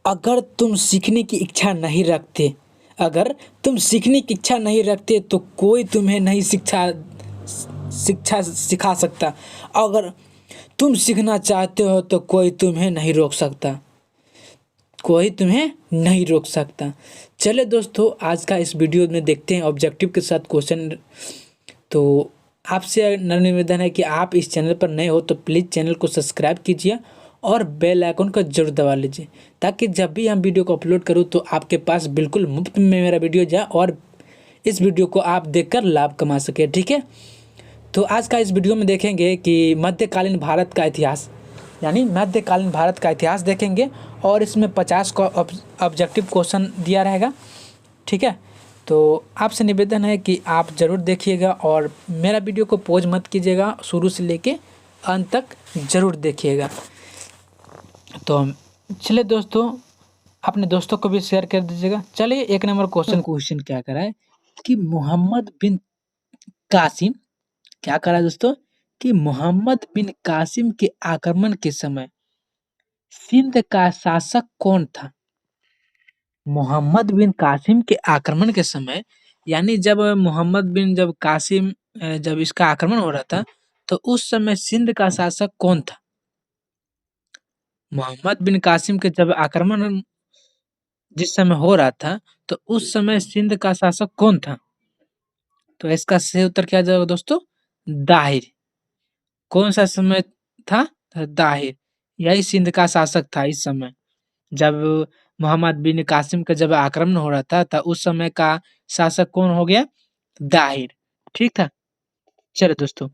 अगर तुम सीखने की इच्छा नहीं रखते अगर तुम सीखने की इच्छा नहीं रखते तो कोई तुम्हें नहीं शिक्षा शिक्षा सिखा सकता। अगर तुम सीखना चाहते हो तो कोई तुम्हें नहीं रोक सकता। कोई तुम्हें नहीं रोक सकता। चले दोस्तों, आज का इस वीडियो में देखते हैं ऑब्जेक्टिव के साथ क्वेश्चन। तो आपसे निवेदन है कि आप इस चैनल पर नए हो तो प्लीज़ चैनल को सब्सक्राइब कीजिए और बेल आइकन को जरूर दबा लीजिए, ताकि जब भी हम वीडियो को अपलोड करूं तो आपके पास बिल्कुल मुफ्त में मेरा वीडियो जाए और इस वीडियो को आप देखकर लाभ कमा सके। ठीक है, तो आज का इस वीडियो में देखेंगे कि मध्यकालीन भारत का इतिहास, यानी मध्यकालीन भारत का इतिहास देखेंगे और इसमें 50 का ऑब्जेक्टिव क्वेश्चन दिया रहेगा। ठीक है, तो आपसे निवेदन है कि आप ज़रूर देखिएगा और मेरा वीडियो को पॉज मत कीजिएगा, शुरू से लेके अंत तक ज़रूर देखिएगा। तो चलिए दोस्तों, अपने दोस्तों को भी शेयर कर दीजिएगा। चलिए, एक नंबर क्वेश्चन क्या करा है कि मोहम्मद बिन कासिम क्या करा है दोस्तों, कि मोहम्मद बिन कासिम के आक्रमण के समय सिंध का शासक कौन था। मोहम्मद बिन कासिम के आक्रमण के समय, यानी जब मोहम्मद बिन जब कासिम जब इसका आक्रमण हो रहा था तो उस समय सिंध का शासक कौन था। मोहम्मद बिन कासिम के जब आक्रमण जिस समय हो रहा था तो उस समय सिंध का शासक कौन था। तो इसका सही उत्तर क्या जाएगा दोस्तों, दाहिर। कौन सा समय था, दाहिर। यही सिंध का शासक था इस समय, जब मोहम्मद बिन कासिम का जब आक्रमण हो रहा था उस समय का शासक कौन हो गया, दाहिर। ठीक था। चलो दोस्तों,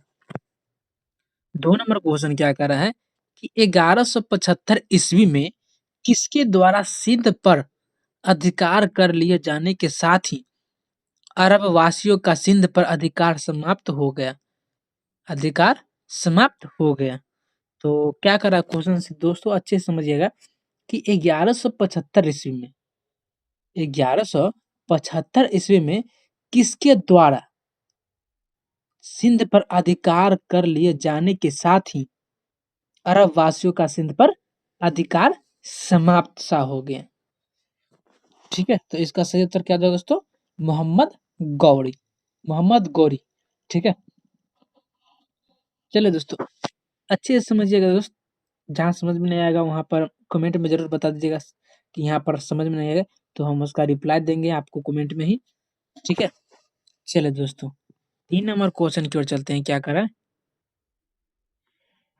2 नंबर क्वेश्चन क्या कर रहा है कि 1175 ईस्वी में किसके द्वारा सिंध पर अधिकार कर लिए जाने के साथ ही अरब वासियों का सिंध पर अधिकार समाप्त हो गया। अधिकार समाप्त हो गया। तो क्या करा क्वेश्चन से दोस्तों, अच्छे से समझिएगा कि 1175 ईस्वी में 1175 ईस्वी में किसके द्वारा सिंध पर अधिकार कर लिए जाने के साथ ही अरब वासियों का सिंध पर अधिकार समाप्त सा हो गया। ठीक है, तो इसका सही उत्तर क्या होगा दोस्तों, मोहम्मद गौरी। मोहम्मद गौरी। ठीक है, चलिए दोस्तों, अच्छे से समझिएगा दोस्त। जहाँ समझ में नहीं आएगा वहाँ पर कमेंट में जरूर बता दीजिएगा कि यहाँ पर समझ में नहीं आएगा, तो हम उसका रिप्लाई देंगे आपको कमेंट में ही। ठीक है, चलिए दोस्तों, 3 नंबर क्वेश्चन की ओर चलते हैं। क्या करा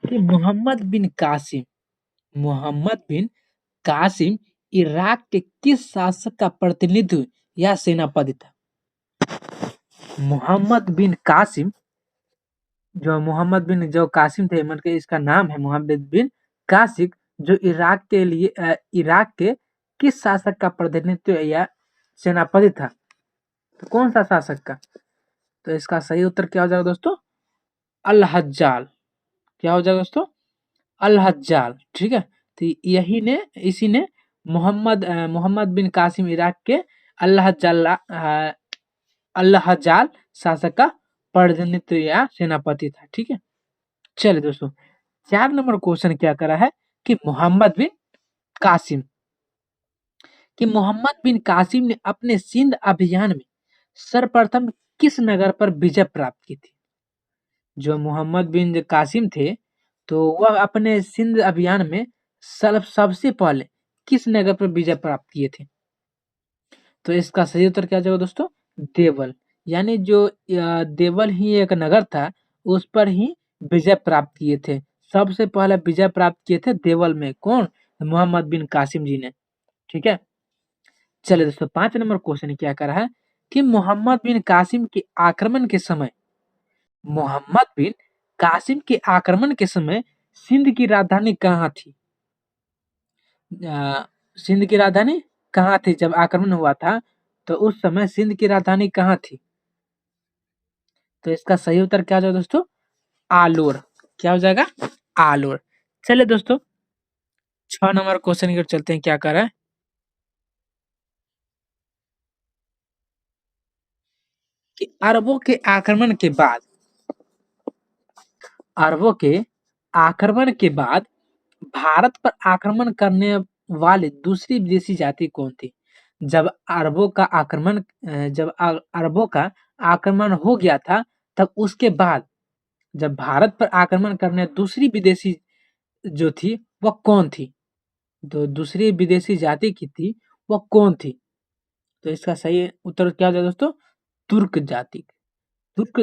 कि मोहम्मद बिन कासिम इराक के किस शासक का प्रतिनिधित्व या सेनापति था। मोहम्मद बिन कासिम, जो मोहम्मद बिन जो कासिम थे, मतलब कि इसका नाम है मोहम्मद बिन कासिम, जो इराक के किस शासक का प्रतिनिधित्व या सेनापति था। तो कौन सा शासक का। तो इसका सही उत्तर क्या हो जाएगा दोस्तों, अल हज्जाल। क्या हो जाएगा दोस्तों, अल हज्जाल। ठीक है, तो इसी ने मोहम्मद बिन कासिम इराक के अल हज्जाल शासक का प्रतिनिधित्व या सेनापति था। ठीक है, चलिए दोस्तों, 4 नंबर क्वेश्चन क्या करा है कि कासिम मोहम्मद बिन कासिम ने अपने सिंध अभियान में सर्वप्रथम किस नगर पर विजय प्राप्त की थी। जो मोहम्मद बिन कासिम थे तो वह अपने सिंध अभियान में सबसे पहले किस नगर पर विजय प्राप्त किए थे। तो इसका सही उत्तर क्या जाएगा दोस्तों, देवल। यानी जो देवल ही एक नगर था, उस पर ही विजय प्राप्त किए थे। सबसे पहले विजय प्राप्त किए थे देवल में। कौन, मोहम्मद बिन कासिम जी ने। ठीक है, चलिए दोस्तों, 5 नंबर क्वेश्चन क्या कर रहा है कि मोहम्मद बिन कासिम के आक्रमण के समय सिंध की राजधानी कहाँ थी। सिंध की राजधानी कहाँ थी जब आक्रमण हुआ था, तो उस समय सिंध की राजधानी कहाँ थी। तो इसका सही उत्तर क्या हो जाएगा दोस्तों, आलोर। क्या हो जाएगा, आलोर। चलिए दोस्तों, 6 नंबर क्वेश्चन की ओर चलते हैं। क्या कर रहा है कि अरबों के आक्रमण के बाद भारत पर आक्रमण करने वाले दूसरी विदेशी जाति कौन थी? जब अरबों का आक्रमण अरबों का आक्रमण हो गया था, तब उसके बाद जब भारत पर आक्रमण करने दूसरी विदेशी जो थी, वह कौन थी? तो दूसरी विदेशी जाति की थी, वह कौन थी? तो इसका सही उत्तर क्या हो जाएगा दोस्तों? तुर्क जाति। तुर्क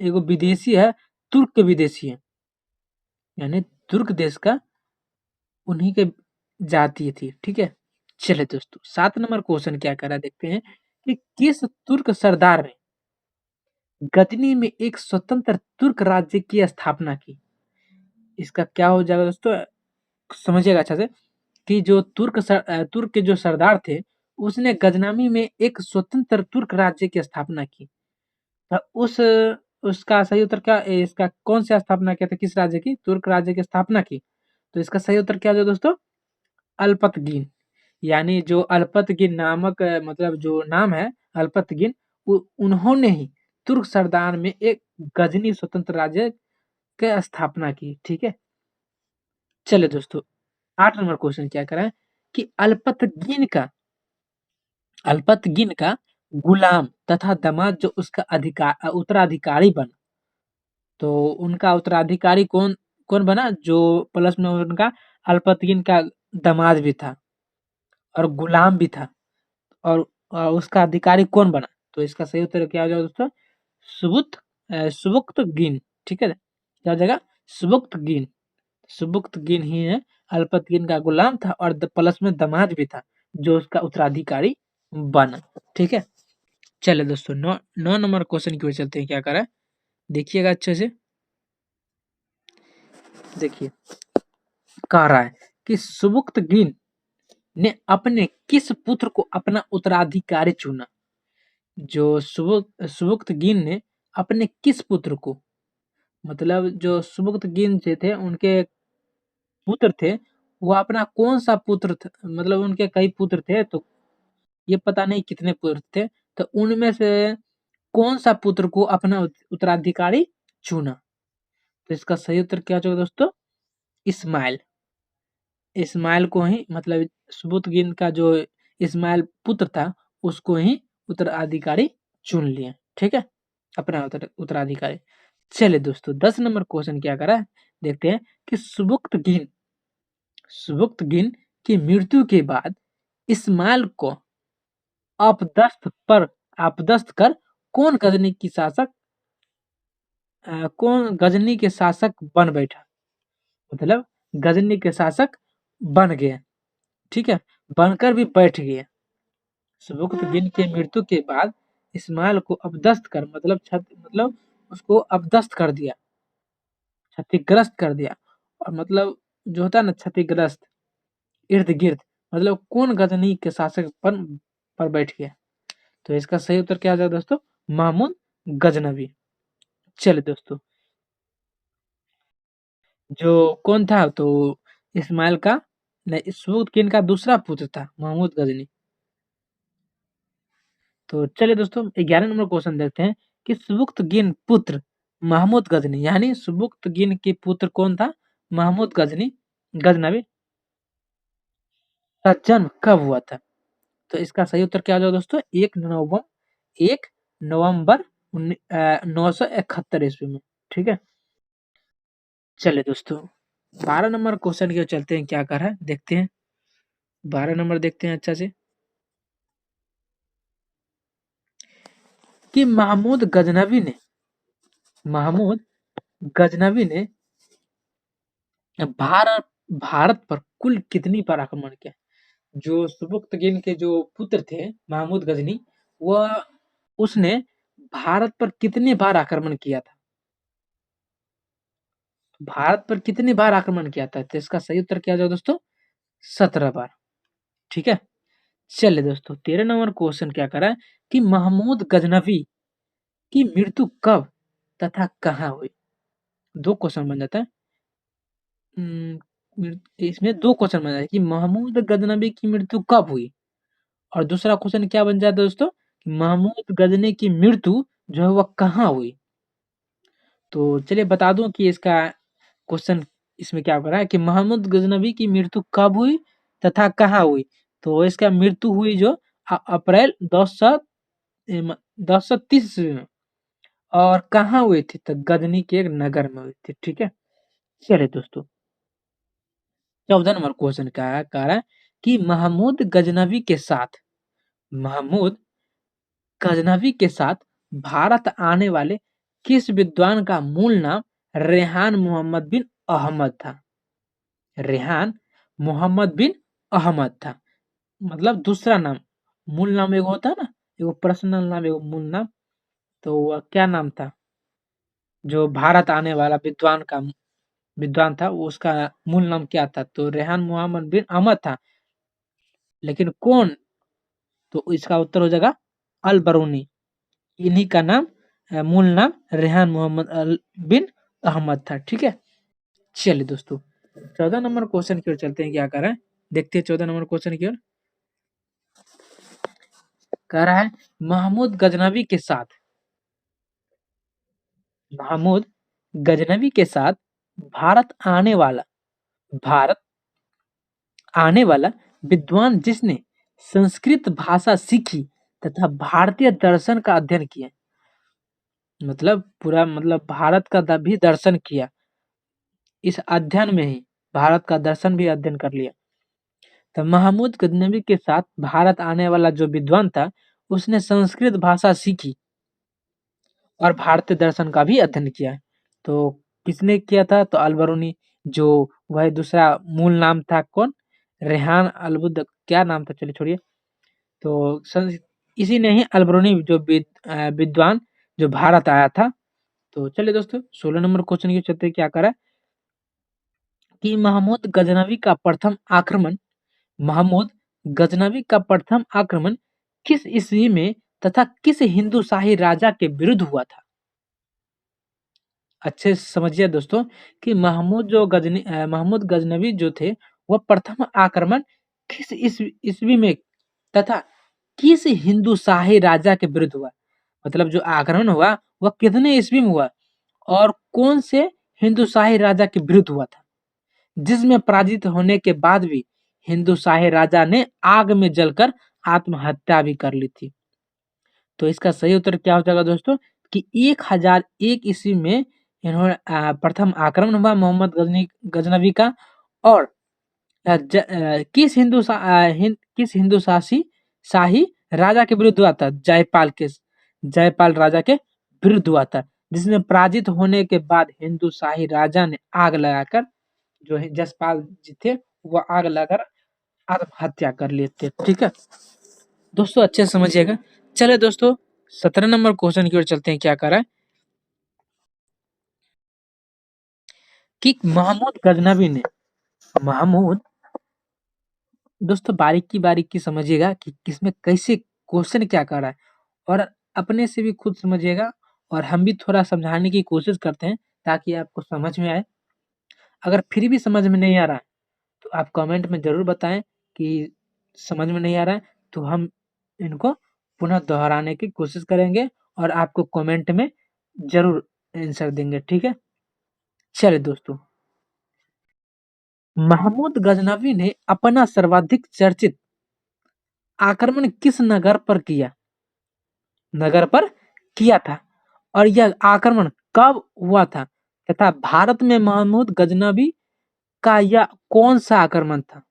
एगो विदेशी है, तुर्क विदेशी है, यानी तुर्क देश का उन्हीं के जाति थी। ठीक है, चलिए दोस्तों 7 नंबर क्वेश्चन क्या कह रहा है देखते हैं कि किस तुर्क सरदार ने गजनी में एक स्वतंत्र तुर्क राज्य की स्थापना की? इसका क्या हो जाएगा दोस्तों? समझिएगा अच्छा से कि जो तुर्क के जो सरदार थे, उसने गजनवी में एक स्वतंत्र तुर्क राज्य की स्थापना की। उस उसका सही उत्तर क्या इसका कौन सी स्थापना किया था? किस राज्य की? तुर्क राज्य की स्थापना की। तो इसका सही उत्तर क्या हो दोस्तों? अल्पतगीन। यानी जो अल्पतगीन नामक मतलब जो नाम है अल्पतगीन, उन्होंने ही तुर्क सरदार में एक गजनी स्वतंत्र राज्य की स्थापना की। ठीक है, चलिए दोस्तों 8 नंबर क्वेश्चन क्या करें कि अल्पतगीन का गुलाम तथा दामाद जो उसका उत्तराधिकारी बना, तो उनका उत्तराधिकारी कौन कौन बना? जो प्लस में उनका अल्पतगीन का दामाद भी था और गुलाम भी था, और उसका अधिकारी कौन बना? तो इसका सही उत्तर क्या हो जाएगा दोस्तों? सुबुक्तगीन। ठीक है, क्या हो जाएगा? सुबुक्तगीन। सुबुक्तगीन ही है, अल्पतगीन का गुलाम था और प्लस में दामाद भी था, जो उसका उत्तराधिकारी बना। ठीक है, चलिए दोस्तों 9 नंबर क्वेश्चन की ओर चलते हैं। क्या करा है देखिएगा अच्छे से। देखिए, कह रहा है कि सुबुक्तगीन ने अपने किस पुत्र को अपना उत्तराधिकारी चुना? जो सुबुक्तगीन ने अपने किस पुत्र को, मतलब जो सुबुक्तगीन से थे उनके पुत्र थे, वो अपना कौन सा पुत्र मतलब उनके कई पुत्र थे, तो ये पता नहीं कितने पुत्र थे, तो उनमें से कौन सा पुत्र को अपना उत्तराधिकारी चुना? तो इसका सही उत्तर क्या होगा दोस्तों? इस्माइल। इस्माइल को ही, मतलब सुबुक्तगीन का जो इस्माइल पुत्र था, उसको ही उत्तराधिकारी चुन लिया। ठीक है, अपना उत्तराधिकारी। चलिए दोस्तों 10 नंबर क्वेश्चन क्या करा है देखते हैं कि सुबुक्तगीन की मृत्यु के बाद इस्माइल को अपदस्थ कर कौन गजनी के शासक बन बैठा? मतलब गजनी के शासक बन गए। ठीक है, बनकर भी बैठ गए। सुबुक्तगीन की मृत्यु के बाद इस्माइल को अपदस्थ कर मतलब उसको अपदस्थ कर दिया, क्षतिग्रस्त कर दिया। और मतलब जो होता है ना क्षतिग्रस्त, इर्द गिर्द, मतलब कौन गजनी के शासक पर बैठ गया? तो इसका सही उत्तर क्या आ जाएगा दोस्तों? महमूद गजनवी। चलिए दोस्तों, जो कौन था तो इस्माइल का नहीं, सुबुक्तगीन का दूसरा पुत्र था महमूद गजनी। तो चलिए दोस्तों 11 नंबर क्वेश्चन देखते हैं कि सुबुक्तगीन पुत्र महमूद गजनी, यानी सुबुक्तगीन के पुत्र कौन था? महमूद गजनवी का जन्म कब हुआ था? तो इसका सही उत्तर क्या होगा दोस्तों? 1 नवंबर 971 ईस्वी में। ठीक है, चलिए दोस्तों 12 नंबर क्वेश्चन की ओर चलते हैं। क्या कर रहा है देखते हैं, 12 नंबर देखते हैं अच्छा से कि महमूद गजनवी ने भारत भारत पर कुल कितनी बार आक्रमण किया? जो सुबुक्तगीन के जो पुत्र थे महमूद गजनी, वह उसने भारत पर कितने बार आक्रमण किया था? भारत पर कितनी बार आक्रमण किया था? तो इसका सही उत्तर क्या हो जाएगा दोस्तों? 17 बार। ठीक है, चलिए दोस्तों 13 नंबर क्वेश्चन क्या करा है कि महमूद गजनवी की मृत्यु कब तथा कहाँ हुई? दो क्वेश्चन बन जाता है। इसमें दो क्वेश्चन बन जाता है कि महमूद गजनवी की मृत्यु कब हुई, और दूसरा क्वेश्चन क्या बन जाता है दोस्तों कि महमूद गजनी की मृत्यु जो है वह कहाँ हुई? तो चलिए बता दूं कि इसका क्वेश्चन इसमें क्या हो रहा है कि महमूद गजनवी की मृत्यु कब हुई तथा कहाँ हुई? तो इसका मृत्यु हुई जो अप्रैल 1030 ईस्वी में। और कहाँ हुई थी? तो गजनी के एक नगर में हुई थी। ठीक है, चलिए दोस्तों 14 नंबर क्वेश्चन क्या है, कह रहा है कि महमूद गजनवी के साथ भारत आने वाले किस विद्वान का मूल नाम रेहान मोहम्मद बिन अहमद था? रेहान मोहम्मद बिन अहमद था, मतलब दूसरा नाम। मूल नाम एगो होता है ना, एगो पर्सनल नाम, एगो मूल नाम। तो वह क्या नाम था जो भारत आने वाला विद्वान था, वो उसका मूल नाम क्या था? तो रेहान मोहम्मद बिन अहमद था, लेकिन कौन? तो इसका उत्तर हो जाएगा अल बरूनी। इन्हीं का नाम मूल नाम रेहान मोहम्मद बिन अहमद था। ठीक है, चलिए दोस्तों 14 नंबर क्वेश्चन की ओर चलते हैं, क्या कर रहा है देखते हैं 14 नंबर क्वेश्चन की ओर। कह रहा है महमूद गजनवी के साथ महमूद गजनवी के साथ भारत आने वाला भारत आने वाला विद्वान जिसने संस्कृत भाषा सीखी तथा भारतीय दर्शन का अध्ययन किया, मतलब पूरा मतलब भारत का भी दर्शन किया, इस अध्ययन में ही भारत का दर्शन भी अध्ययन कर लिया। तो महमूद गजनवी के साथ भारत आने वाला जो विद्वान था, उसने संस्कृत भाषा सीखी और भारतीय दर्शन का भी अध्ययन किया। तो किसने किया था? तो अलबरूनी, जो वह दूसरा मूल नाम था कौन? रेहान अलबुद, क्या नाम था, चलिए छोड़िए। तो इसी ने ही अलबरूनी जो विद्वान जो भारत आया था। तो चलिए दोस्तों 16 नंबर क्वेश्चन की चलते क्या करा कि महमूद गजनवी का प्रथम आक्रमण किस ईस्वी में तथा किस हिंदू शाही राजा के विरुद्ध हुआ था? अच्छे से समझिए दोस्तों कि महमूद गजनवी जो थे, वह प्रथम आक्रमण किस ईस्वी में तथा किस हिंदू शाही राजा के विरुद्ध हुआ? मतलब जो आक्रमण हुआ वह कितने ईस्वी में हुआ और कौन से हिंदू शाही राजा के विरुद्ध हुआ था, जिसमें पराजित होने के बाद भी हिंदू शाही राजा ने आग में जलकर आत्महत्या भी कर ली थी। तो इसका सही उत्तर क्या हो जाएगा दोस्तों कि 1001 ईस्वी में इन्होंने प्रथम आक्रमण हुआ मोहम्मद गजनवी का। और किस हिंदू शाही राजा के विरुद्ध हुआ था? जयपाल राजा के विरुद्ध हुआ था, जिसमें पराजित होने के बाद हिंदू शाही राजा ने आग लगाकर, जो जसपाल जी थे, वो आग लगाकर आत्महत्या कर लिए थे। ठीक है दोस्तों, अच्छे से समझिएगा। चले दोस्तों 17 नंबर क्वेश्चन की ओर चलते हैं, क्या करा है कि महमूद दोस्तों बारीकी बारीकी समझिएगा कि किसमें कैसे क्वेश्चन क्या कर रहा है, और अपने से भी खुद समझिएगा, और हम भी थोड़ा समझाने की कोशिश करते हैं ताकि आपको समझ में आए। अगर फिर भी समझ में नहीं आ रहा है तो आप कमेंट में जरूर बताएं कि समझ में नहीं आ रहा है, तो हम इनको पुनः दोहराने की कोशिश करेंगे और आपको कमेंट में जरूर आंसर देंगे। ठीक है, चलिए दोस्तों महमूद गजनवी ने अपना सर्वाधिक चर्चित आक्रमण किस नगर पर किया था, और यह आक्रमण कब हुआ था, तथा भारत में महमूद गजनवी का यह कौन सा आक्रमण था?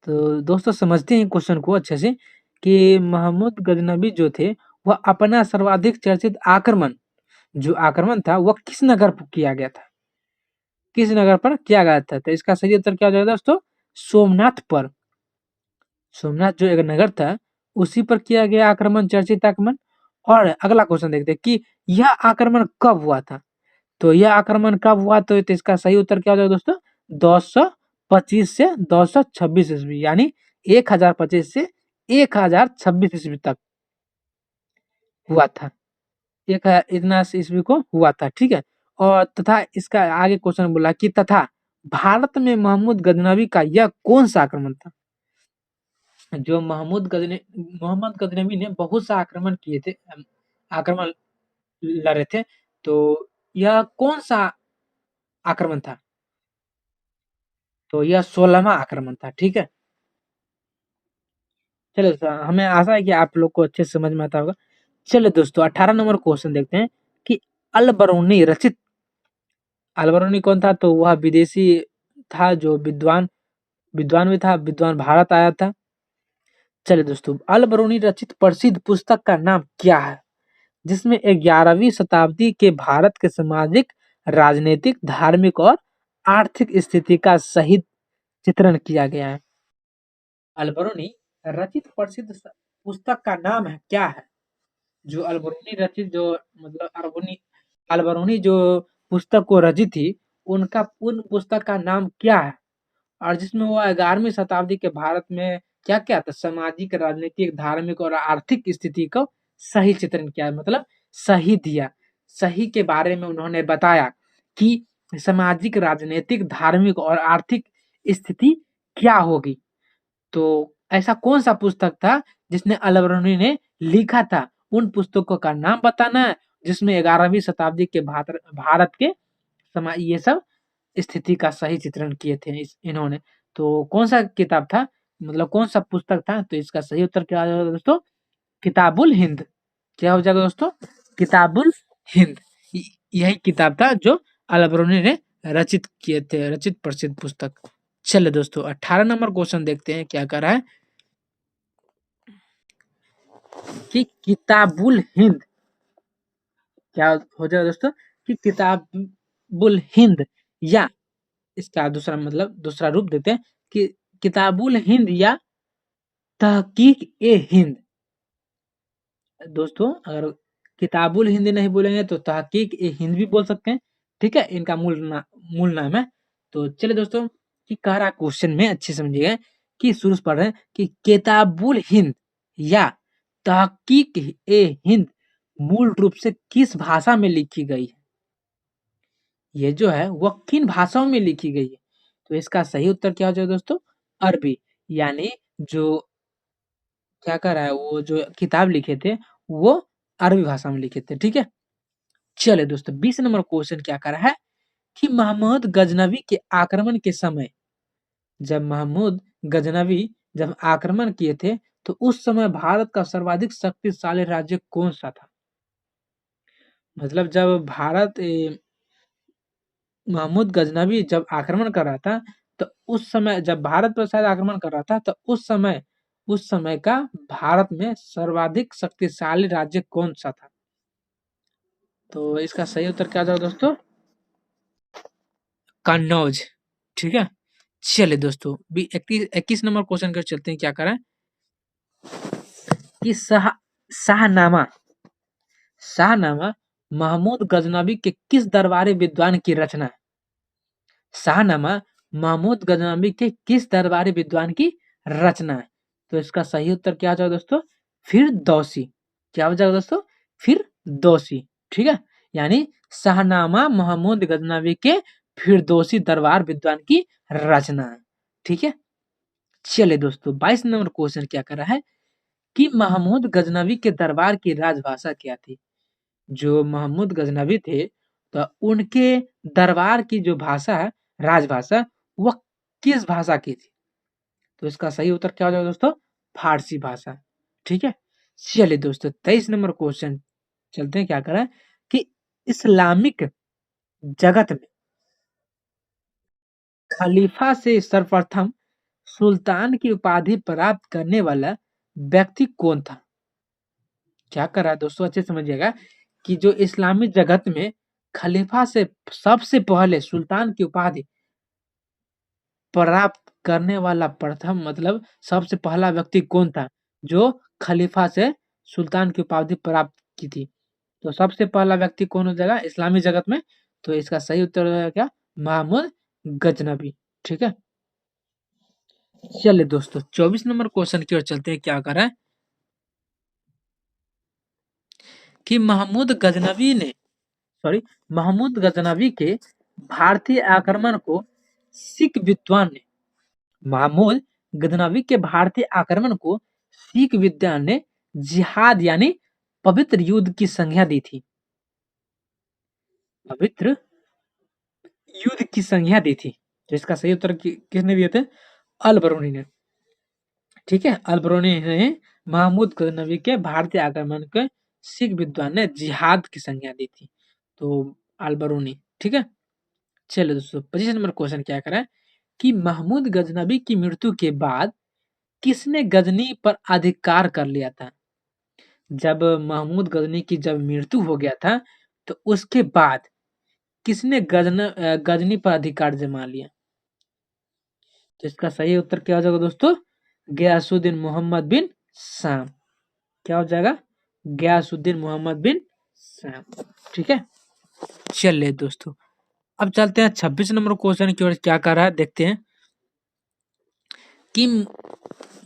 तो दोस्तों समझते हैं क्वेश्चन को अच्छे से कि महमूद गजनवी जो थे, वह अपना सर्वाधिक चर्चित आक्रमण था, वह किस नगर पर किया गया था? किस नगर पर किया गया था? तो इसका सही उत्तर क्या हो जाएगा दोस्तों? सोमनाथ पर। सोमनाथ जो एक नगर था, उसी पर किया गया आक्रमण, चर्चित आक्रमण। और अगला क्वेश्चन देखते हैं कि यह आक्रमण कब हुआ था? तो यह आक्रमण कब हुआ? तो इसका सही उत्तर क्या हो जाएगा दोस्तों? 225 से 226 ईस्वी, यानी 1025 से 1026 ईस्वी तक हुआ था। एक इतना ईस्वी को हुआ था। ठीक है, और तथा इसका आगे क्वेश्चन बोला कि तथा भारत में महमूद गजनवी का यह कौन सा आक्रमण था? जो मोहम्मद गजनवी ने बहुत सा आक्रमण किए थे, आक्रमण लड़े थे। तो यह कौन सा आक्रमण था? तो यह 16वां आक्रमण था। ठीक है, चलो हमें आशा है कि आप लोग को अच्छे से समझ में आता होगा। चलो दोस्तों 18 नंबर क्वेश्चन देखते हैं कि अल बरूनी रचित, अल बरूनी कौन था? तो वह विदेशी था जो विद्वान विद्वान भी था, विद्वान भारत आया था। चलिए दोस्तों, अल बरूनी रचित प्रसिद्ध पुस्तक का नाम क्या है जिसमें 11वीं शताब्दी के भारत के सामाजिक, राजनीतिक, धार्मिक और आर्थिक स्थिति का सही चित्रण किया गया है? अल बरूनी रचित प्रसिद्ध पुस्तक का नाम है क्या है? जो अल बरूनी रचित जो मतलब अल बरूनी जो पुस्तक को रची थी, उनका उन पुस्तक का नाम क्या है? और जिसमें वो 11वीं शताब्दी के भारत में क्या-क्या था, सामाजिक, राजनीतिक, धार्मिक और आर्थिक स्थिति को सही चित्रण किया, मतलब सही दिया। सही के बारे में उन्होंने बताया कि सामाजिक, राजनीतिक, धार्मिक और आर्थिक स्थिति क्या होगी। तो ऐसा कौन-सा पुस्तक था जिसने अल-बरूनी ने लिखा था? उन पुस्तकों का नाम बताना है जिसमें 11वीं शताब्दी के भारत के ये सब स्थिति का सही चित्रण किए थे इन्होंने। तो कौन-सा किताब था? मतलब कौन-सा पुस्तक था? तो इसका सही उत्तर क्या हो जाएगा दोस्तों? किताबुल हिंद। क्या हो जाएगा दोस्तों? किताबुल हिंद। य यही किताब था जो अल-बरूनी ने रचित किए थे, रचित प्रसिद्ध पुस्तक। चलिए दोस्तों 18 नंबर क्वेश्चन देखते हैं क्या कह रहा है कि किताबुल हिंद क्या हो जाएगा दोस्तों? कि किताबुल हिंद या इसका दूसरा मतलब दूसरा रूप देते हैं कि किताबुल हिंद या तहकीक ए हिंद। दोस्तों अगर किताबुल हिंद नहीं बोलेंगे तो तहकीक ए हिंद भी बोल सकते हैं। ठीक है, इनका मूल नाम है। तो चलिए दोस्तों, कि कह रहा क्वेश्चन में अच्छे से समझिएगा कि शुरू से पढ़ रहे हैं कि किताबुल हिंद या तहकीक ए हिंद मूल रूप से किस भाषा में लिखी गई है? ये जो है वह किन भाषाओं में लिखी गई है? तो इसका सही उत्तर क्या हो जाएगा दोस्तों? अरबी। यानी जो क्या कर रहा है वो जो किताब लिखे थे वो अरबी भाषा में लिखे थे। ठीक है, चलिए दोस्तों 20 नंबर क्वेश्चन क्या कर रहा है कि महमूद गजनवी के आक्रमण के समय, जब महमूद गजनवी जब आक्रमण किए थे तो उस समय भारत का सर्वाधिक शक्तिशाली राज्य कौन सा था? मतलब जब महमूद गजनवी जब आक्रमण कर रहा था तो उस समय जब भारत पर शायद आक्रमण कर रहा था तो उस समय का भारत में सर्वाधिक शक्तिशाली राज्य कौन सा था? तो इसका सही उत्तर क्या था दोस्तों? कन्नौज। ठीक है, चलिए दोस्तों 21 नंबर क्वेश्चन कर चलते हैं क्या करें कि शाहनामा शाहनामा महमूद गजनवी के किस दरबारी विद्वान की रचना है? शाहनामा महमूद गजनवी के किस दरबारी विद्वान की रचना है? तो इसका सही उत्तर क्या हो जाएगा दोस्तों? फिरदौसी। क्या हो जाएगा दोस्तों? फिरदौसी। ठीक है, यानी शाहनामा महमूद गजनवी के फिरदौसी दरबार विद्वान की रचना है। ठीक है, चलिए दोस्तों 22 नंबर क्वेश्चन क्या कर रहा है कि महमूद गजनवी के दरबार की राजभाषा क्या थी? जो महमूद गजनवी थे तो उनके दरबार की जो भाषा है, राजभाषा, वह किस भाषा की थी? तो इसका सही उत्तर क्या हो जाएगा दोस्तों? फारसी भाषा। ठीक है, चलिए दोस्तों 23 नंबर क्वेश्चन चलते हैं क्या कर रहा है कि इस्लामिक जगत में खलीफा से सर्वप्रथम सुल्तान की उपाधि प्राप्त करने वाला व्यक्ति कौन था? क्या कर रहा है दोस्तों? अच्छे से समझिएगा कि जो इस्लामी जगत में खलीफा से सबसे पहले सुल्तान की उपाधि प्राप्त करने वाला प्रथम मतलब सबसे पहला व्यक्ति कौन था जो खलीफा से सुल्तान की उपाधि प्राप्त की थी? तो सबसे पहला व्यक्ति कौन हो जाएगा इस्लामी जगत में? तो इसका सही उत्तर हो जाएगा क्या? महमूद गजनबी। ठीक है, चलिए दोस्तों 24 नंबर क्वेश्चन की ओर चलते हैं क्या कर रहा है कि महमूद गजनवी के भारतीय आक्रमण को सिख विद्वान ने महमूद गजनवी के भारतीय आक्रमण को सिख विद्वान ने जिहाद यानी पवित्र युद्ध की संज्ञा दी थी। पवित्र युद्ध की संज्ञा दी थी। तो इसका सही उत्तर किसने दिए थे? अल बरूनी ने। ठीक है, अल बरूनी ने महमूद गजनवी के भारतीय आक्रमण के सिख विद्वान ने जिहाद की संज्ञा दी थी। तो अल बरूनी, ठीक है। चलो दोस्तों, 25 नंबर क्वेश्चन क्या करा है कि महमूद गजनवी की मृत्यु के बाद किसने गजनी पर अधिकार कर लिया था? जब महमूद गजनी की जब मृत्यु हो गया था, तो उसके बाद किसने गजनी पर अधिकार जमा लिया? तो इसका सही उत्तर क्या हो जाएगा दोस्तों? गयासुद्दीन मोहम्मद बिन शाम। क्या हो जाएगा? गयासुद्दीन मोहम्मद बिन शाम। ठीक है, चलिए दोस्तों, अब चलते हैं 26 नंबर क्वेश्चन की ओर। क्या कर रहा है देखते हैं कि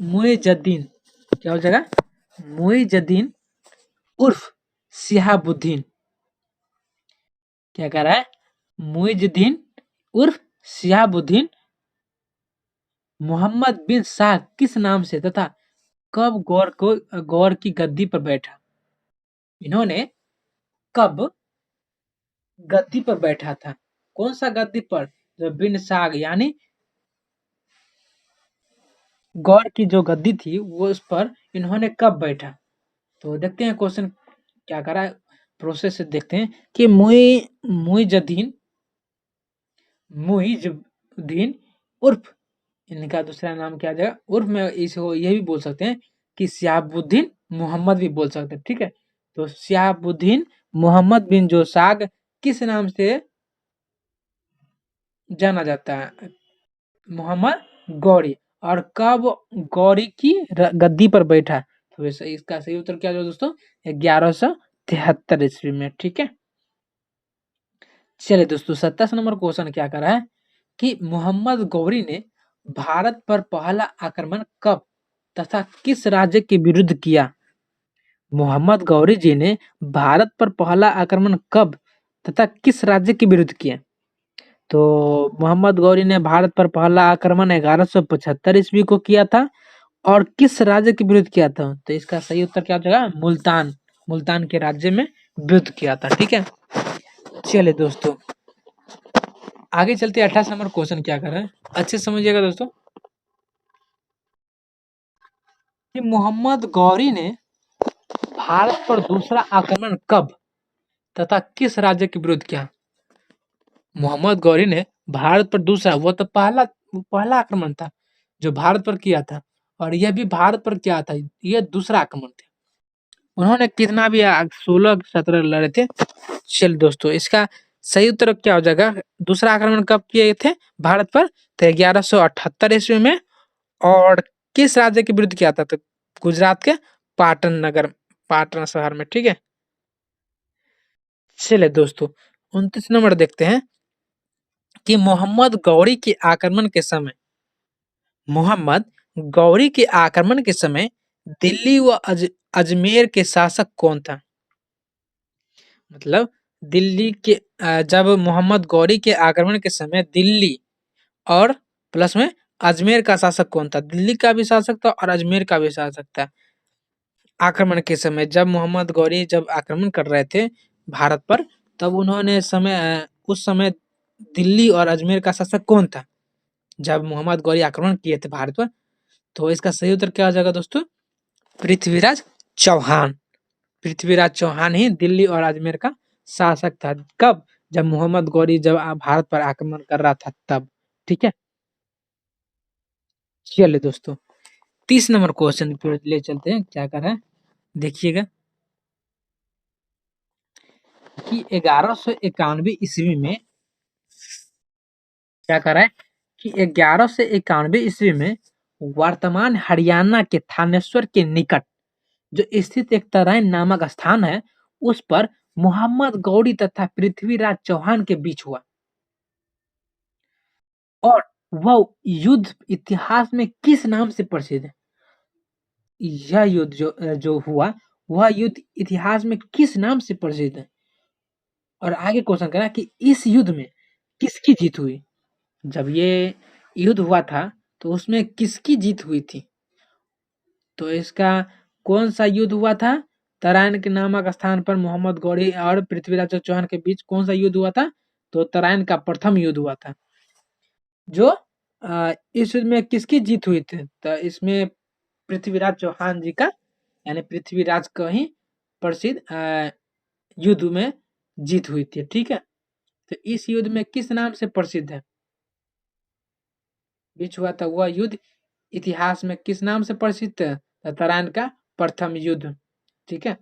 मुइजुद्दीन, क्या हो जाएगा? मुइजुद्दीन उर्फ शिहाबुद्दीन, क्या कह रहा है? मुइजुद्दीन उर्फ शिहाबुद्दीन मोहम्मद बिन शाह किस नाम से तथा कब गौर की गद्दी पर बैठा? इन्होंने कब गद्दी पर बैठा था? कौन सा गद्दी पर? जो बिन साग यानी गौर की जो गद्दी थी वो, उस पर इन्होंने कब बैठा? तो देखते हैं क्वेश्चन क्या करा है, प्रोसेस से देखते हैं कि मुइजुद्दीन मुइजुद्दीन उर्फ, इनका दूसरा नाम क्या आ जाएगा? उर्फ में इसको ये भी बोल सकते हैं कि शिहाबुद्दीन मोहम्मद भी बोल सकते हैं। ठीक है, तो शिहाबुद्दीन मोहम्मद बिन जोसाग किस नाम से जाना जाता है? मोहम्मद गौरी। और कब गौरी की गद्दी पर बैठा? तो इसका सही उत्तर क्या होगा दोस्तों? 1173 ईस्वी में। ठीक है, चलिए दोस्तों, 27 नंबर क्वेश्चन क्या कर रहा है कि मोहम्मद गौरी ने भारत पर पहला आक्रमण कब तथा किस राज्य के विरुद्ध किया? मोहम्मद गौरी जी ने भारत पर पहला आक्रमण कब तथा किस राज्य के विरुद्ध किया? तो मोहम्मद गौरी ने भारत पर पहला आक्रमण 1175 ईस्वी को किया था। और किस राज्य के विरुद्ध किया था? तो इसका सही उत्तर क्या हो जाएगा? मुल्तान। मुल्तान के राज्य में विरुद्ध किया था। ठीक है, चलिए दोस्तों, आगे चलते 28 नंबर क्वेश्चन क्या कर रहा है, अच्छे से समझिएगा दोस्तों कि मोहम्मद गौरी ने भारत पर दूसरा आक्रमण कब तथा किस राज्य के विरुद्ध किया? मोहम्मद गौरी ने भारत पर दूसरा, वो तो पहला आक्रमण था जो भारत पर किया था, और यह भी भारत पर किया था, यह दूसरा आक्रमण था। उन्होंने कितना भी 16-17 लड़े थे। चल दोस्तों, इसका सही उत्तर क्या हो जाएगा? दूसरा आक्रमण कब किए थे भारत पर? तो 1178 ईस्वी में। और किस राज्य के विरुद्ध किया था? तो गुजरात के पाटन शहर में। ठीक है, चलिए दोस्तों, 29 नंबर देखते हैं कि मोहम्मद गौरी के आक्रमण के समय दिल्ली व अजमेर के शासक कौन था? मतलब दिल्ली के जब मोहम्मद गौरी के आक्रमण के समय दिल्ली और प्लस में अजमेर का शासक कौन था? दिल्ली का भी शासक था और अजमेर का भी शासक था। आक्रमण के समय जब मोहम्मद गौरी जब आक्रमण कर रहे थे भारत पर, तब उन्होंने उस समय दिल्ली और अजमेर का शासक कौन था जब मोहम्मद गौरी आक्रमण किए थे भारत पर? तो इसका सही उत्तर क्या हो जाएगा दोस्तों? पृथ्वीराज चौहान। पृथ्वीराज चौहान ही दिल्ली और अजमेर का शासक था। कब? जब मोहम्मद गौरी जब भारत पर आक्रमण कर रहा था तब। ठीक है, चलिए दोस्तों, 30 नंबर क्वेश्चन पे ले चलते हैं। क्या कर रहा है देखिएगा कि 1191 ईस्वी में क्या कर रहा है कि 1191 ईस्वी में वर्तमान हरियाणा के थानेश्वर के निकट जो स्थित एक तराइन नामक स्थान है, उस पर मोहम्मद गौरी तथा पृथ्वीराज चौहान के बीच हुआ। और वह युद्ध इतिहास में किस नाम से प्रसिद्ध है? यह युद्ध जो हुआ, वह युद्ध इतिहास में किस नाम से प्रसिद्ध है? और आगे क्वेश्चन करा कि इस युद्ध में किसकी जीत हुई? जब ये युद्ध हुआ था तो उसमें किसकी जीत हुई थी? तो इसका कौन सा युद्ध हुआ था? तराइन के नामक स्थान पर मोहम्मद गौरी और पृथ्वीराज चौहान के बीच कौन सा युद्ध हुआ था? तो तराइन का प्रथम युद्ध हुआ था। जो इस युद्ध में किसकी जीत हुई थी? तो इसमें पृथ्वीराज चौहान जी का, यानी पृथ्वीराज का ही प्रसिद्ध युद्ध में जीत हुई थी। ठीक है, तो इस युद्ध में किस नाम से प्रसिद्ध है? बीच हुआ था वह युद्ध इतिहास में किस नाम से प्रसिद्ध है? तराइन का प्रथम युद्ध। ठीक है,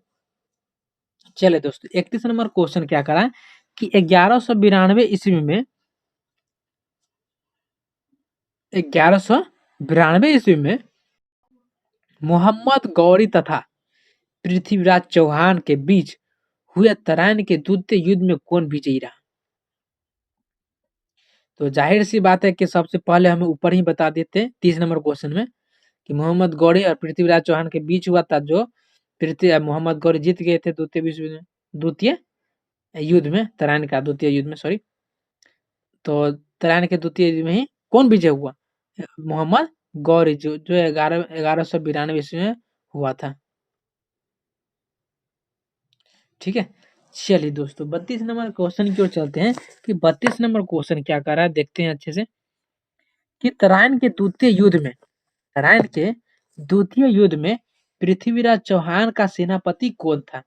चले दोस्तों 31 नंबर क्वेश्चन क्या करा कि 1192 ईस्वी में 1192 ईस्वी में मोहम्मद गौरी तथा पृथ्वीराज चौहान के बीच हुए तराइन के द्वितीय युद्ध में कौन विजयी रहा? तो जाहिर सी बात है कि सबसे पहले हमें ऊपर ही बता देते हैं 30 नंबर क्वेश्चन में कि मोहम्मद गौरी और पृथ्वीराज चौहान के बीच हुआ था, जो पृथ्वी मोहम्मद गौरी जीत गए थे द्वितीय युद्ध में, तराइन का द्वितीय युद्ध में, सॉरी। तो तराइन के द्वितीय युद्ध में ही कौन विजय हुआ? मोहम्मद गौरी, जो जो 1192 ईस्वी में हुआ था। ठीक है, चलिए दोस्तों 32 नंबर क्वेश्चन की ओर चलते हैं कि 32 नंबर क्वेश्चन क्या कर रहा है, देखते हैं अच्छे से कि तराइन के द्वितीय युद्ध में पृथ्वीराज चौहान का सेनापति कौन था?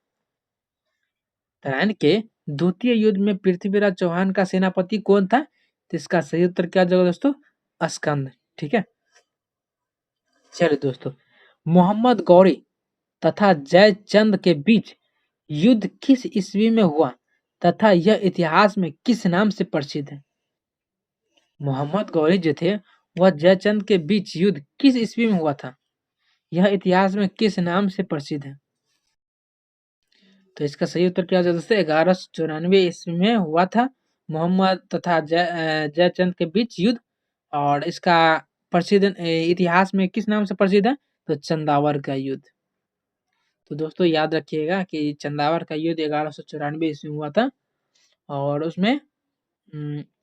तराइन के द्वितीय युद्ध में पृथ्वीराज चौहान का सेनापति कौन था? तो इसका सही उत्तर क्या होगा दोस्तों? स्कंद। ठीक है, चलिए दोस्तों, मोहम्मद गौरी तथा जयचंद के बीच युद्ध किस ईस्वी में हुआ तथा यह इतिहास में किस नाम से प्रसिद्ध है? मोहम्मद गौरी जो थे वह जयचंद के बीच युद्ध किस ईस्वी में हुआ था? यह इतिहास में किस नाम से प्रसिद्ध है? तो इसका सही उत्तर क्या होगा दोस्तों? 1194 ईस्वी में हुआ था मोहम्मद तथा जयचंद के बीच युद्ध, और इसका प्रसिद्ध इतिहास में किस नाम से प्रसिद्ध है? तो चंदावर का युद्ध। तो दोस्तों याद रखिएगा कि चंदावर का युद्ध 1194 ईस्वी में हुआ था, और उसमें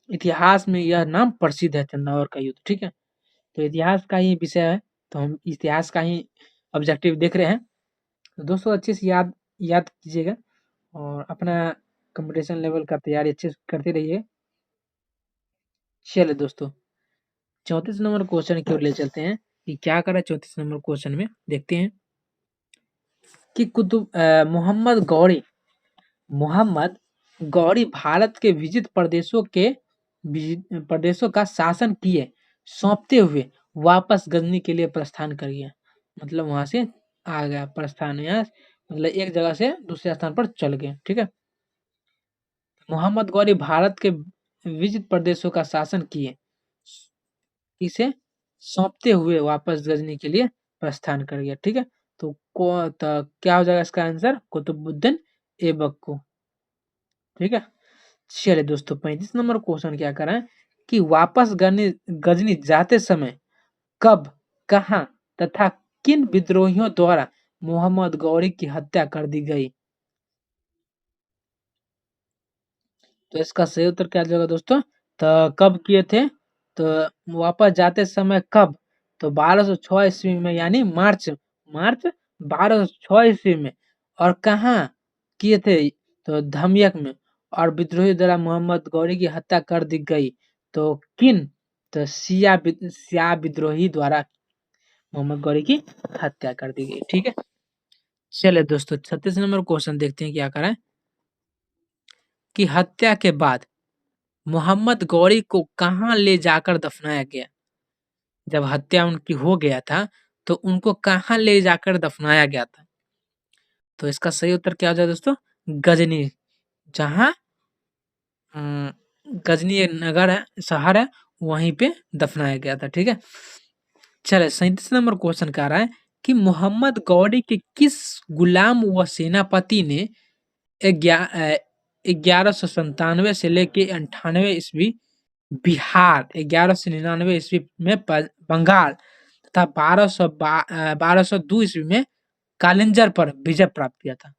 इतिहास में यह नाम प्रसिद्ध है, चंदावर का युद्ध। ठीक है, तो इतिहास का ही विषय है, तो हम इतिहास का ही ऑब्जेक्टिव देख रहे हैं। तो दोस्तों अच्छे से याद याद कीजिएगा और अपना कंपटीशन लेवल का तैयारी अच्छे से करते रहिए। चलिए दोस्तों 34 नंबर क्वेश्चन की ओर ले चलते हैं कि क्या करा 34 नंबर क्वेश्चन में, देखते हैं कि मोहम्मद गौरी भारत के विजित प्रदेशों का शासन किए सौंपते हुए वापस गजनी के लिए प्रस्थान कर गया। मतलब वहां से आ गया, प्रस्थान, यहाँ मतलब एक जगह से दूसरे स्थान पर चल गए। ठीक है, मोहम्मद गौरी भारत के विजित प्रदेशों का शासन किए, इसे सौंपते हुए वापस गजनी के लिए प्रस्थान कर गया। ठीक है, तो क्या हो जाएगा इसका आंसर? कुतुबुद्दीन ऐबक। ठीक है, चलिए दोस्तों 35 नंबर क्वेश्चन क्या करें कि वापस गजनी जाते समय कब, कहां तथा किन विद्रोहियों द्वारा मोहम्मद गौरी की हत्या कर दी गई? तो इसका सही उत्तर क्या जाएगा दोस्तों? तो कब किए थे? तो वापस जाते समय कब? तो 1206 ईस्वी में, यानी मार्च मार्च 1206 ईस्वी में। और कहाँ किए थे? तो धमियक में। और विद्रोही द्वारा मोहम्मद गौरी की हत्या कर दी गई, तो किन? तो सिया विद्रोही द्वारा मोहम्मद गौरी की हत्या कर दी गई। ठीक है, चलिए दोस्तों 36 नंबर क्वेश्चन देखते हैं क्या करें कि हत्या के बाद मोहम्मद गौरी को कहाँ ले जाकर दफनाया गया? जब हत्या उनकी हो गया था तो उनको कहाँ ले जाकर दफनाया गया था? तो इसका सही उत्तर क्या हो जाए दोस्तों? गजनी, जहाँ गजनी एक नगर है, शहर है, वहीं पे दफनाया गया था। ठीक है, चले 37 नंबर क्वेश्चन कह रहा है कि मोहम्मद गौरी के किस गुलाम व सेनापति ने 1197 से लेके 98 ईस्वी बिहार, 1199 ईस्वी में बंगाल तथा 1202 ईस्वी में कालिंजर पर विजय प्राप्त किया था?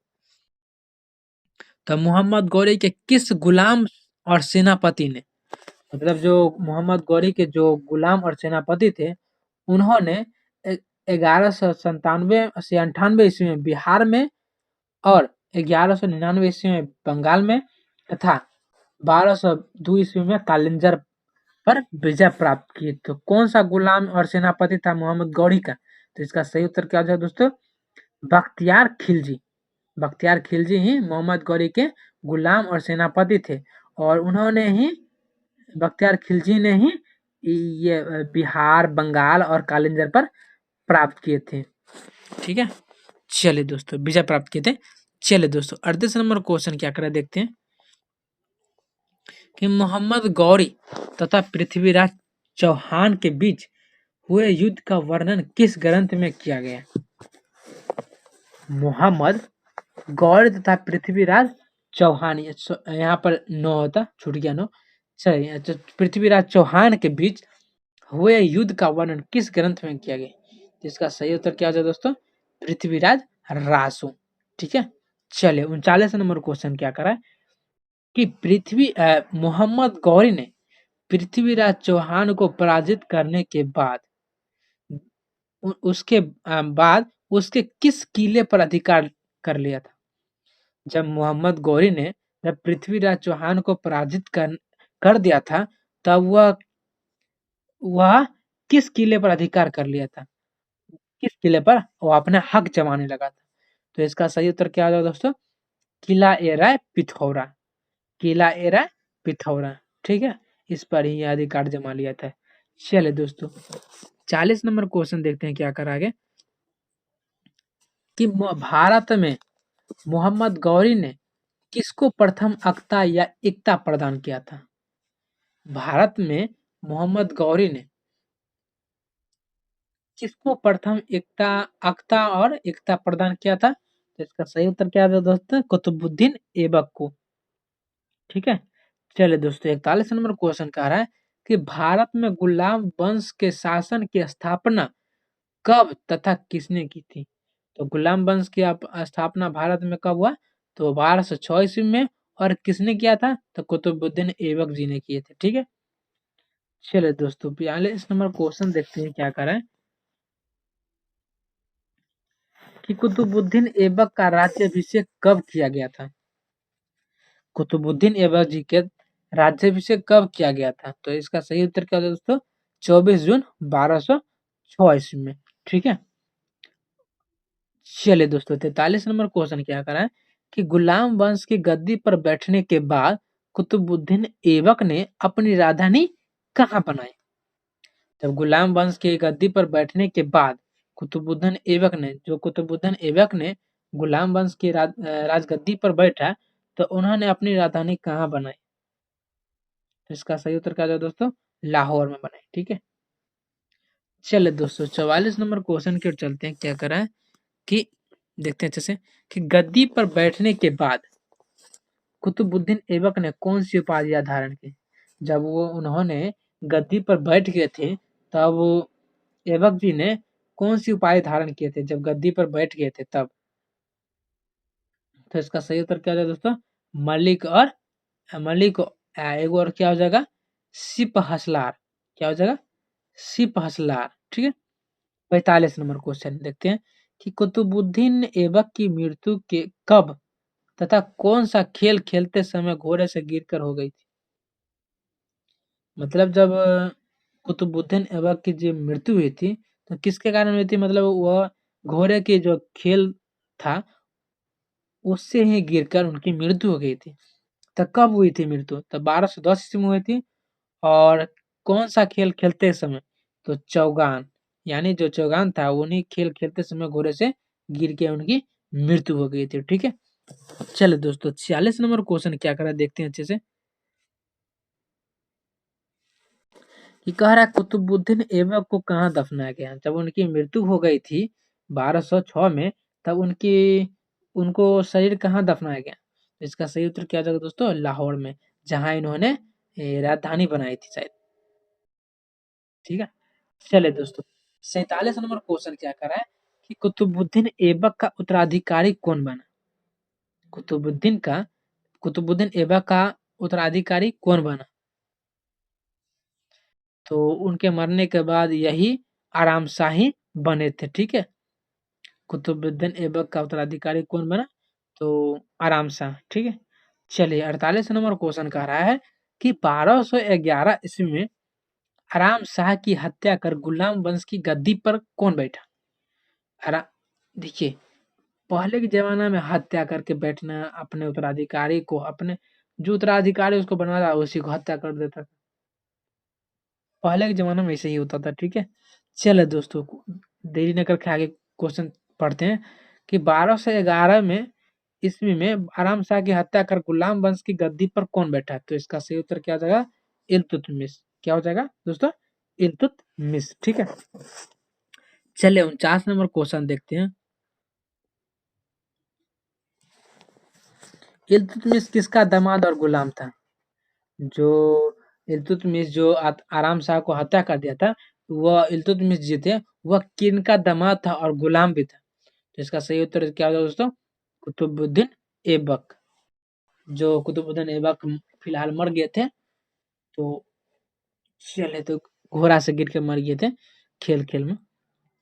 तो मोहम्मद गौरी के किस गुलाम और सेनापति ने, मतलब जो मोहम्मद गौरी के जो गुलाम और सेनापति थे, उन्होंने 1197 से 98 ईस्वी में बिहार में और 1199 ईस्वी में बंगाल में तथा 1202 ईस्वी में कालिंजर पर विजय प्राप्त की। तो कौन सा गुलाम और सेनापति था मोहम्मद गौरी का? तो इसका सही उत्तर क्या हो जाएगा दोस्तों? बख्तियार खिलजी। बख्तियार खिलजी ही मोहम्मद गौरी के गुलाम और सेनापति थे, और उन्होंने ही बख्तियार खिलजी ने ही ये बिहार, बंगाल और कालिंजर पर प्राप्त किए थे। ठीक है, चलिए दोस्तों, विजय प्राप्त किए थे। चलिए दोस्तों, 38 नंबर क्वेश्चन क्या करें देखते हैं कि मोहम्मद गौरी तथा पृथ्वीराज चौहान के बीच हुए युद्ध का वर्णन किस ग्रंथ में किया गया? मोहम्मद गौरी तथा पृथ्वीराज चौहान, यहाँ पर नो होता, छूट गया नो। चलिए, पृथ्वीराज चौहान के बीच हुए युद्ध का वर्णन किस ग्रंथ में किया गया? इसका सही उत्तर क्या हो जाए दोस्तों? पृथ्वीराज रासो। ठीक है, चलिए 39 नंबर क्वेश्चन क्या करा है कि मोहम्मद गौरी ने पृथ्वीराज चौहान को पराजित करने के बाद उसके बाद उसके किस किले पर अधिकार कर लिया था? जब मोहम्मद गौरी ने जब पृथ्वीराज चौहान को पराजित कर दिया था, तब वह किस किले पर अधिकार कर लिया था? किस किले पर वो अपना हक जमाने लगा था? तो इसका सही उत्तर क्या होगा दोस्तों? किला ए राय पिथौरा। किला ए राय पिथौरा। ठीक है, इस पर ही यह अधिकार जमा लिया था। चलिए दोस्तों, 40 नंबर क्वेश्चन देखते हैं क्या करा आगे कि भारत में मोहम्मद गौरी ने किसको प्रथम अक्ता या इक्ता प्रदान किया था? भारत में मोहम्मद गौरी ने किसको प्रथम एकता अक्ता और एकता प्रदान किया था? तो इसका सही उत्तर क्या है दोस्तों? कुतुबुद्दीन ऐबक को। ठीक है, चलिए दोस्तों, 41 नंबर क्वेश्चन कह रहा है कि भारत में गुलाम वंश के शासन की स्थापना कब तथा किसने की थी? तो गुलाम वंश की स्थापना भारत में कब हुआ? तो 1206 ईस्वी में। और किसने किया था? तो कुतुबुद्दीन ऐबक जी ने किए थे। ठीक है, चलिए दोस्तों, 42 नंबर क्वेश्चन देखते हैं क्या करें कि कुतुबुद्दीन ऐबक का राज्याभिषेक कब किया गया था? कुतुबुद्दीन ऐबक जी के राज्याभिषेक कब किया गया था? तो इसका सही उत्तर क्या होगा दोस्तों? 24 जून 1206 ईस्वी में। ठीक है, चलिए दोस्तों, 43 नंबर क्वेश्चन क्या करा है कि गुलाम वंश की गद्दी पर बैठने के बाद कुतुबुद्दीन ऐबक ने अपनी राजधानी कहाँ बनाई? जब गुलाम वंश की गद्दी पर बैठने के बाद कुतुबुद्दीन ऐबक ने गुलाम वंश की राजगद्दी पर बैठा, तो उन्होंने अपनी राजधानी कहाँ बनाई? तो इसका सही उत्तर क्या है दोस्तों? लाहौर में बनाई। ठीक है, चलिए दोस्तों, 44 नंबर क्वेश्चन की ओर चलते हैं क्या करा है कि देखते हैं अच्छे से कि गद्दी पर बैठने के बाद कुतुबुद्दीन ऐबक ने कौन सी उपाधियां धारण की? जब उन्होंने गद्दी पर बैठ गए थे, तब ऐबक जी ने कौन सी उपाधि धारण किए थे जब गद्दी पर बैठ गए थे तब? तो इसका सही उत्तर क्या हो जाएगा दोस्तों? मलिक और एक और क्या हो जाएगा? सिप हसलार। क्या हो जाएगा? सिप हसलार। ठीक है, 45 नंबर क्वेश्चन देखते हैं कि कुतुबुद्दीन ऐबक की मृत्यु के कब तथा कौन सा खेल खेलते समय घोड़े से गिरकर हो गई थी? मतलब जब कुतुबुद्दीन ऐबक की जो मृत्यु हुई थी, तो किसके कारण हुई थी? मतलब वह घोड़े के जो खेल था, उससे ही गिरकर उनकी मृत्यु हो गई थी। तो कब हुई थी मृत्यु? तो 1210 ईस्वी में हुई थी। और कौन सा खेल खेलते समय? तो चौगान, यानी जो चौगान था, उन्हीं खेल खेलते समय घोड़े से गिर के उनकी मृत्यु हो गई थी। ठीक है, चलो दोस्तों, 46 नंबर क्वेश्चन क्या करा देखते हैं अच्छे से कि कह रहा है कुतुबुद्दीन ऐबक को कहाँ दफनाया गया? जब उनकी मृत्यु हो गई थी 1206 में, तब उनको शरीर कहाँ दफनाया गया? इसका सही उत्तर क्या जाएगा दोस्तों? लाहौर में, जहाँ इन्होंने राजधानी बनाई थी शायद। ठीक है, चलिए दोस्तों, 47 नंबर क्वेश्चन क्या कर रहा है कि कुतुबुद्दीन ऐबक का उत्तराधिकारी कौन बना? कुतुबुद्दीन का कुतुबुद्दीन ऐबक का उत्तराधिकारी कौन बना? तो उनके मरने के बाद यही आराम शाही बने थे। ठीक है, कुतुबुद्दीन ऐबक का उत्तराधिकारी कौन बना? तो आराम शाह। ठीक है, चलिए 48 नंबर क्वेश्चन कह रहा है कि 1211 ईस्वी में आराम शाह की हत्या कर गुलाम वंश की गद्दी पर कौन बैठा? आरा देखिए, पहले के ज़माना में हत्या करके बैठना, अपने उत्तराधिकारी को अपने जो उत्तराधिकारी उसको बनवा था, उसी को हत्या कर देता था। पहले के ज़माने में ऐसे ही होता था, ठीक है? चलिए दोस्तों, देरी न करके आगे क्वेश्चन पढ़ते हैं कि 1211 में ईस्वी में आराम शाह की हत्या कर गुलाम वंश की गद्दी पर कौन बैठा? तो इसका सही उत्तर क्या हो जाएगा? इल्तुतमिश। क्या हो जाएगा दोस्तों? इल्तुतमिश, ठीक है? चलिए 49 नंबर क्वेश्चन देखते हैं। इल्तुतमिश किसका दामाद और गुलाम था? जो इल्तुतमिश जो आराम शाह को हत्या कर दिया था, वह इल्तुतमिश जी थे, वह किनका दामाद था और गुलाम भी था? तो इसका सही उत्तर क्या होगा दोस्तों? कुतुबुद्दीन ऐबक। जो कुतुबुद्दीन ऐबक फिलहाल मर गए थे, तो चले तो घोड़ा से गिर के मर गए थे खेल में,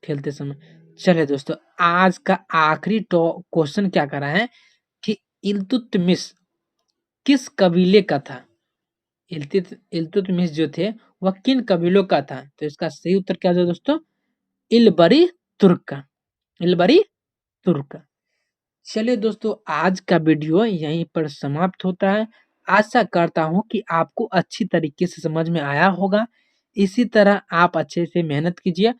खेलते समय। चलिए दोस्तों, आज का आखिरी क्वेश्चन क्या कर रहा है कि इल्तुतमिश किस कबीले का था? इल्तुतमिश जो थे वह किन कबीलों का था? तो इसका सही उत्तर क्या है दोस्तों? इलबरी तुर्क का। इलबरी तुर्क का। चलिए दोस्तों, आज का वीडियो यहीं पर समाप्त होता है। आशा करता हूँ कि आपको अच्छी तरीके से समझ में आया होगा। इसी तरह आप अच्छे से मेहनत कीजिए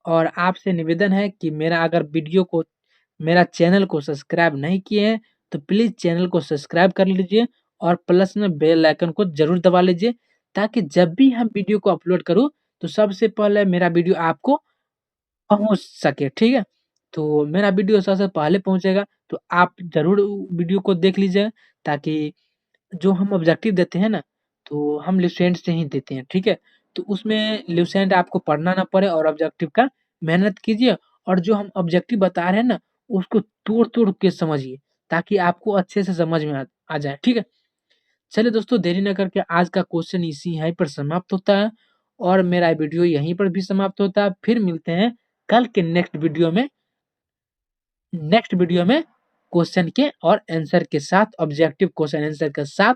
और आपसे निवेदन है कि मेरा चैनल को सब्सक्राइब नहीं किए हैं तो प्लीज़ चैनल को सब्सक्राइब कर लीजिए और प्लस में बेल आइकन को ज़रूर दबा लीजिए, ताकि जब भी हम वीडियो को अपलोड करूँ तो सबसे पहले मेरा वीडियो आपको पहुँच सके, ठीक है? तो मेरा वीडियो सबसे पहले पहुँचेगा तो आप ज़रूर वीडियो को देख लीजिए, ताकि जो हम ऑब्जेक्टिव देते हैं ना, तो हम लुसेंट से ही देते हैं, ठीक है? तो उसमें लुसेंट आपको पढ़ना ना पड़े और ऑब्जेक्टिव का मेहनत कीजिए और जो हम ऑब्जेक्टिव बता रहे हैं ना, उसको तोड़-तोड़ के समझिए, ताकि आपको अच्छे से समझ में आ जाए, ठीक है? चलिए दोस्तों, देरी ना करके आज का क्वेश्चन इसी यहीं पर समाप्त होता है और मेरा वीडियो यहीं पर भी समाप्त होता है। फिर मिलते हैं कल के नेक्स्ट वीडियो में क्वेश्चन के और आंसर के साथ, ऑब्जेक्टिव क्वेश्चन आंसर के साथ,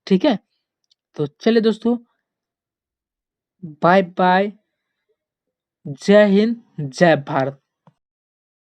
ठीक है? तो चलिए दोस्तों, बाय बाय। जय हिंद, जय भारत।